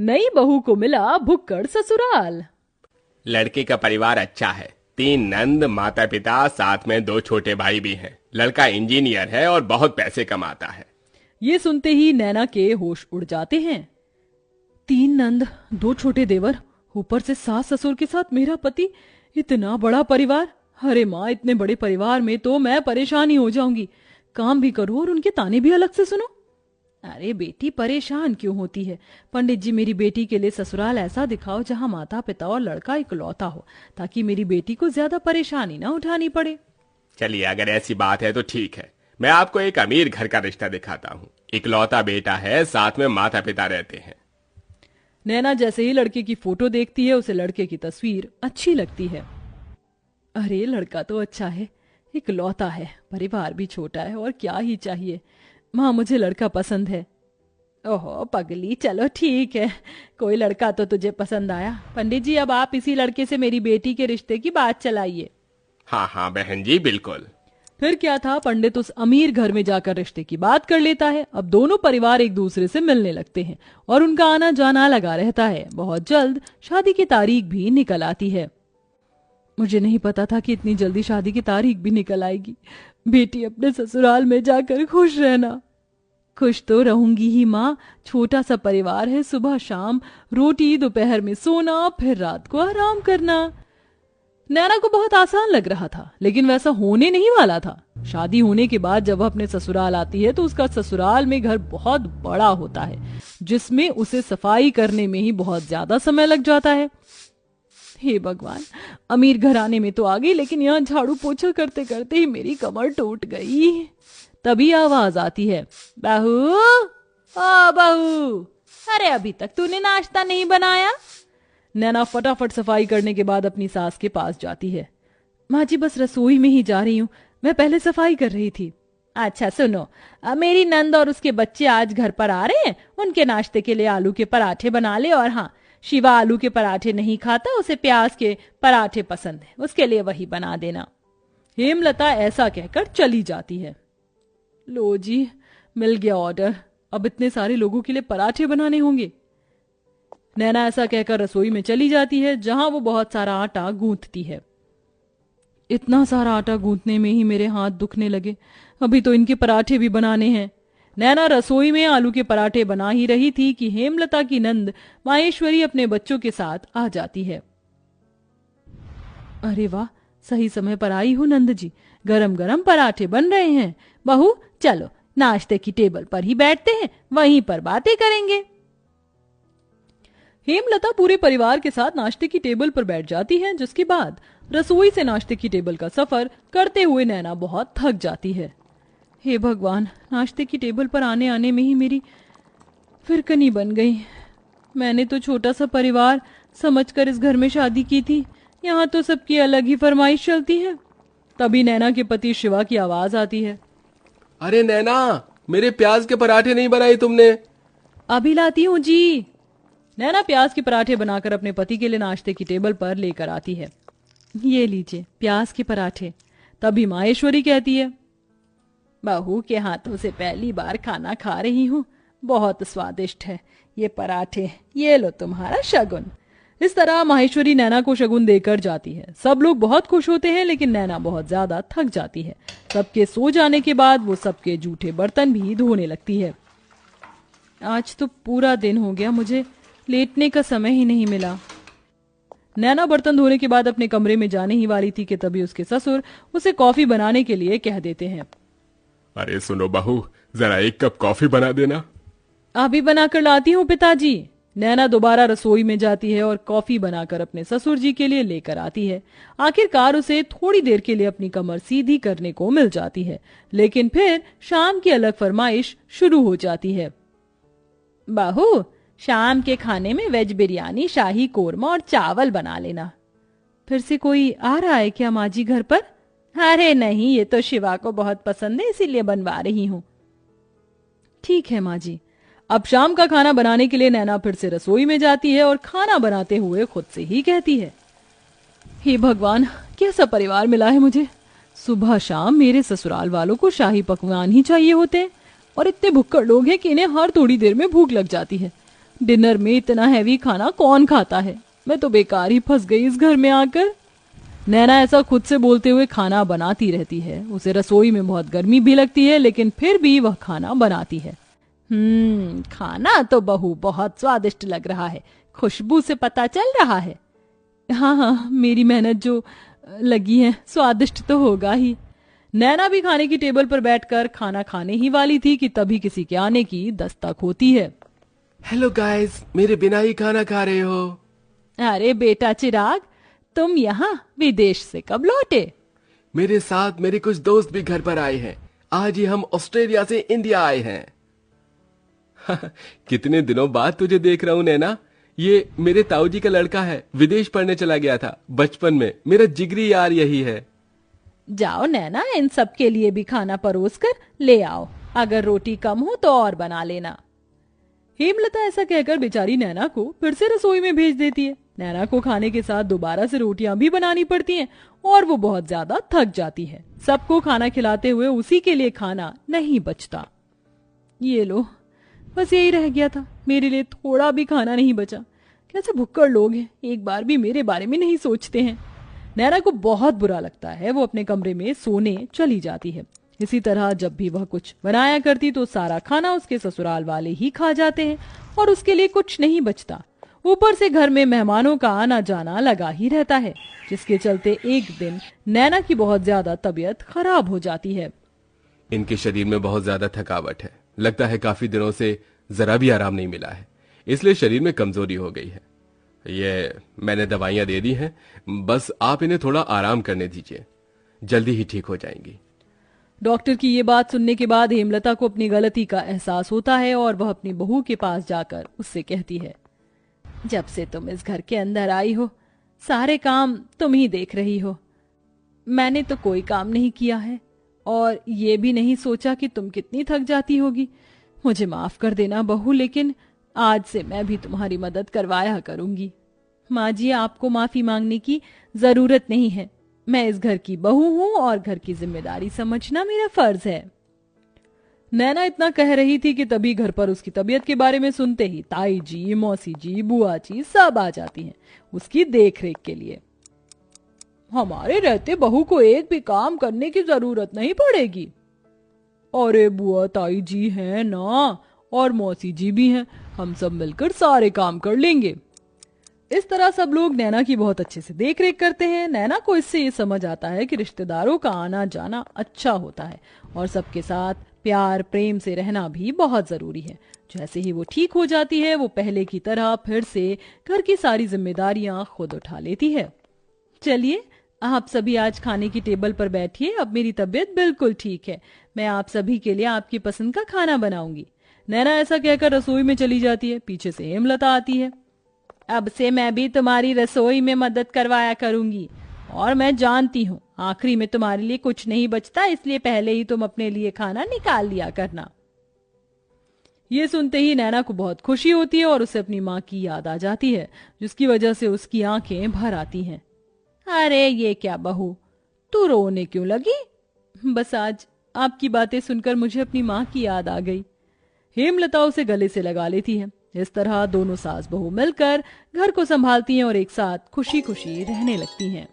नई बहू को मिला भुक्कड़ ससुराल। लड़के का परिवार अच्छा है, 3 नंद, माता पिता, साथ में 2 छोटे भाई भी हैं। लड़का इंजीनियर है और बहुत पैसे कमाता है। ये सुनते ही नैना के होश उड़ जाते हैं। 3 नंद, 2 छोटे देवर, ऊपर से सास ससुर के साथ मेरा पति, इतना बड़ा परिवार। अरे माँ, इतने बड़े परिवार में तो मैं परेशान ही हो जाऊंगी। काम भी करूं और उनके ताने भी अलग से सुनो। अरे बेटी, परेशान क्यों होती है? पंडित जी, मेरी बेटी के लिए ससुराल ऐसा दिखाओ जहां माता पिता और लड़का इकलौता हो, ताकि मेरी बेटी को ज्यादा परेशानी ना उठानी पड़े। चलिए, अगर ऐसी बात है तो ठीक है, मैं आपको एक अमीर घर का रिश्ता दिखाता हूँ। इकलौता बेटा है, साथ में माता पिता रहते हैं। नैना जैसे ही लड़के की फोटो देखती है, उसे लड़के की तस्वीर अच्छी लगती है। अरे लड़का तो अच्छा है, इकलौता है, परिवार भी छोटा है, और क्या ही चाहिए। माँ, मुझे लड़का पसंद है। ओहो पगली, चलो ठीक है, कोई लड़का तो तुझे पसंद आया। पंडित जी, अब आप इसी लड़के से मेरी बेटी के रिश्ते की बात चलाइए। हाँ हाँ बहन जी, बिल्कुल। फिर क्या था, पंडित उस अमीर घर में जाकर रिश्ते की बात कर लेता है। अब दोनों परिवार एक दूसरे से मिलने लगते हैं और उनका आना जाना लगा रहता है। बहुत जल्द शादी की तारीख भी निकल आती है। मुझे नहीं पता था कि इतनी जल्दी शादी की तारीख भी निकल आएगी। बेटी, अपने ससुराल में जाकर खुश रहना। खुश तो रहूंगी ही माँ, छोटा सा परिवार है, सुबह शाम रोटी, दोपहर में सोना, फिर रात को आराम करना। नैना को बहुत आसान लग रहा था, लेकिन वैसा होने नहीं वाला था। शादी होने के बाद जब वह अपने ससुराल आती है तो उसका ससुराल में घर बहुत बड़ा होता है, जिसमें उसे सफाई करने में ही बहुत ज्यादा समय लग जाता है। हे भगवान, अमीर घराने में तो आ गई, लेकिन यहाँ झाड़ू पोछा करते करते ही मेरी कमर टूट गई। तभी आवाज आती है, बहू, ओ बहू, अरे अभी तक तूने नाश्ता नहीं बनाया? नैना फटाफट सफाई करने के बाद अपनी सास के पास जाती है। माँ जी, बस रसोई में ही जा रही हूँ, मैं पहले सफाई कर रही थी। अच्छा सुनो, मेरी नंद और उसके बच्चे आज घर पर आ रहे हैं, उनके नाश्ते के लिए आलू के पराठे बना ले। और हाँ, शिवा आलू के पराठे नहीं खाता, उसे प्याज के पराठे पसंद है, उसके लिए वही बना देना। हेमलता ऐसा कहकर चली जाती है। लो जी, मिल गया ऑर्डर, अब इतने सारे लोगों के लिए पराठे बनाने होंगे। नैना ऐसा कहकर रसोई में चली जाती है, जहां वो बहुत सारा आटा गूंथती है। इतना सारा आटा गूंथने में ही मेरे हाथ दुखने लगे, अभी तो इनके पराठे भी बनाने हैं। नैना रसोई में आलू के पराठे बना ही रही थी कि हेमलता की नंद माहेश्वरी अपने बच्चों के साथ आ जाती है। अरे वाह, सही समय पर आई हूँ नंद जी, गरम गरम पराठे बन रहे हैं। बहू, चलो नाश्ते की टेबल पर ही बैठते हैं, वहीं पर बातें करेंगे। हेमलता पूरे परिवार के साथ नाश्ते की टेबल पर बैठ जाती है, जिसके बाद रसोई से नाश्ते की टेबल का सफर करते हुए नैना बहुत थक जाती है। हे भगवान, नाश्ते की टेबल पर आने आने में ही मेरी फिरकनी बन गई। मैंने तो छोटा सा परिवार समझकर इस घर में शादी की थी, यहाँ तो सबकी अलग ही फरमाइश चलती है। तभी नैना के पति शिवा की आवाज आती है। अरे नैना, मेरे प्याज के पराठे नहीं बनाए तुमने? अभी लाती हूँ जी। नैना प्याज के पराठे बनाकर अपने पति के लिए नाश्ते की टेबल पर लेकर आती है। ये लीजिए प्याज के पराठे। तभी माहेश्वरी कहती है, बहू के हाथों से पहली बार खाना खा रही हूँ, बहुत स्वादिष्ट है ये पराठे, ये लो तुम्हारा शगुन। इस तरह माहेश्वरी नैना को शगुन देकर जाती है। सब लोग बहुत खुश होते हैं, लेकिन नैना बहुत ज्यादा थक जाती है। सबके सो जाने के बाद वो सबके जूठे बर्तन भी धोने लगती है। आज तो पूरा दिन हो गया, मुझे लेटने का समय ही नहीं मिला। नैना बर्तन धोने के बाद अपने कमरे में जाने ही वाली थी कि तभी उसके ससुर उसे कॉफी बनाने के लिए कह देते हैं। अरे सुनो बहू, जरा 1 कप कॉफी बना देना। अभी बनाकर लाती हूँ पिताजी। नैना दोबारा रसोई में जाती है और कॉफी बनाकर अपने ससुर जी के लिए लेकर आती है। आखिरकार उसे थोड़ी देर के लिए अपनी कमर सीधी करने को मिल जाती है, लेकिन फिर शाम की अलग फरमाइश शुरू हो जाती है। बहू, शाम के खाने में वेज बिरयानी, शाही कोरमा और चावल बना लेना। फिर से कोई आ रहा है क्या माँ जी घर पर? अरे नहीं, ये तो शिवा को बहुत पसंद है, इसीलिए बनवा रही हूँ। ठीक है माँ जी। अब शाम का खाना बनाने के लिए नैना फिर से रसोई में जाती है और खाना बनाते हुए खुद से ही कहती है, हे भगवान, कैसा परिवार मिला है मुझे। सुबह शाम मेरे ससुराल वालों को शाही पकवान ही चाहिए होते हैं, और इतने भुक्कड़ लोग हैं कि इन्हें हर थोड़ी देर में भूख लग जाती है। डिनर में इतना हैवी खाना कौन खाता है? मैं तो बेकार ही फंस गई इस घर में आकर। नैना ऐसा खुद से बोलते हुए खाना बनाती रहती है। उसे रसोई में बहुत गर्मी भी लगती है, लेकिन फिर भी वह खाना बनाती है। खाना तो बहू बहुत स्वादिष्ट लग रहा है, खुशबू से पता चल रहा है। हाँ हाँ, मेरी मेहनत जो लगी है, स्वादिष्ट तो होगा ही। नैना भी खाने की टेबल पर बैठकर खाना खाने ही वाली थी कि तभी किसी के आने की दस्तक होती है। हेलो गाइस, मेरे बिना ही खाना खा रहे हो? अरे बेटा चिराग, तुम यहाँ विदेश से कब लौटे? मेरे साथ मेरे कुछ दोस्त भी घर पर आए हैं। आज ही हम ऑस्ट्रेलिया से इंडिया आए हैं। कितने दिनों बाद तुझे देख रहा हूं नैना। ये मेरे ताऊजी का लड़का है, विदेश पढ़ने चला गया था बचपन में। मेरा जिगरी यार यही है। जाओ नैना, इन सब के लिए भी खाना परोस कर ले आओ। अगर रोटी कम हो तो और बना लेना। हेमलता ऐसा कहकर बेचारी नैना को फिर से रसोई में भेज देती है। नैना को खाने के साथ दोबारा से रोटियां भी बनानी पड़ती हैं और वो बहुत ज्यादा थक जाती है। सबको खाना खिलाते हुए उसी के लिए खाना नहीं बचता। ये लो, बस यही रह गया था, मेरे लिए थोड़ा भी खाना नहीं बचा। कैसे भुक्कड़ लोग हैं, एक बार भी मेरे बारे में नहीं सोचते हैं। नैना को बहुत बुरा लगता है। वो अपने कमरे में सोने चली जाती है। इसी तरह जब भी वह कुछ बनाया करती तो सारा खाना उसके ससुराल वाले ही खा जाते हैं और उसके लिए कुछ नहीं बचता। ऊपर से घर में मेहमानों का आना जाना लगा ही रहता है, जिसके चलते एक दिन नैना की बहुत ज्यादा तबीयत खराब हो जाती है। इनके शरीर में बहुत ज्यादा थकावट है। लगता है काफी दिनों से जरा भी आराम नहीं मिला है, इसलिए शरीर में कमजोरी हो गई है। ये मैंने दवाइयां दे दी हैं, बस आप इन्हें थोड़ा आराम करने दीजिए, जल्दी ही ठीक हो जाएंगी। डॉक्टर की ये बात सुनने के बाद हेमलता को अपनी गलती का एहसास होता है और वह अपनी बहू के पास जाकर उससे कहती है, जब से तुम इस घर के अंदर आई हो, सारे काम तुम ही देख रही हो। मैंने तो कोई काम नहीं किया है और ये भी नहीं सोचा कि तुम कितनी थक जाती होगी। मुझे माफ कर देना बहू, लेकिन आज से मैं भी तुम्हारी मदद करवाया करूंगी। माँ जी, आपको माफी मांगने की जरूरत नहीं है। मैं इस घर की बहू हूं और घर की जिम्मेदारी समझना मेरा फर्ज है। नैना इतना कह रही थी कि तभी घर पर उसकी तबीयत के बारे में सुनते ही ताई जी, मौसी जी, बुआ जी सब आ जाती हैं उसकी देखरेख के लिए। हमारे रहते बहू को एक भी काम करने की जरूरत नहीं पड़ेगी। अरे बुआ ताई जी हैं ना, और मौसी जी भी हैं, हम सब मिलकर सारे काम कर लेंगे। इस तरह सब लोग नैना की बहुत अच्छे से देख रेख करते हैं। नैना को इससे ये समझ आता है कि रिश्तेदारों का आना जाना अच्छा होता है और सबके साथ प्यार प्रेम से रहना भी बहुत जरूरी है। जैसे ही वो ठीक हो जाती है, वो पहले की तरह फिर से घर की सारी जिम्मेदारियां खुद उठा लेती है। चलिए, आप सभी आज खाने की टेबल पर बैठिए। अब मेरी तबीयत बिल्कुल ठीक है। मैं आप सभी के लिए आपकी पसंद का खाना बनाऊंगी। नैना ऐसा कहकर रसोई में चली जाती है। पीछे से हेमलता आती है। अब से मैं भी तुम्हारी रसोई में मदद करवाया करूंगी और मैं जानती हूँ आखिरी में तुम्हारे लिए कुछ नहीं बचता, इसलिए पहले ही तुम अपने लिए खाना निकाल लिया करना। ये सुनते ही नैना को बहुत खुशी होती है और उसे अपनी माँ की याद आ जाती है, जिसकी वजह से उसकी आंखें भर आती हैं। अरे ये क्या बहू, तू रोने क्यों लगी? बस आज आपकी बातें सुनकर मुझे अपनी माँ की याद आ गई। हेमलता उसे गले से लगा लेती है। इस तरह दोनों सास बहू मिलकर घर को संभालती हैं और एक साथ खुशी खुशी रहने लगती हैं।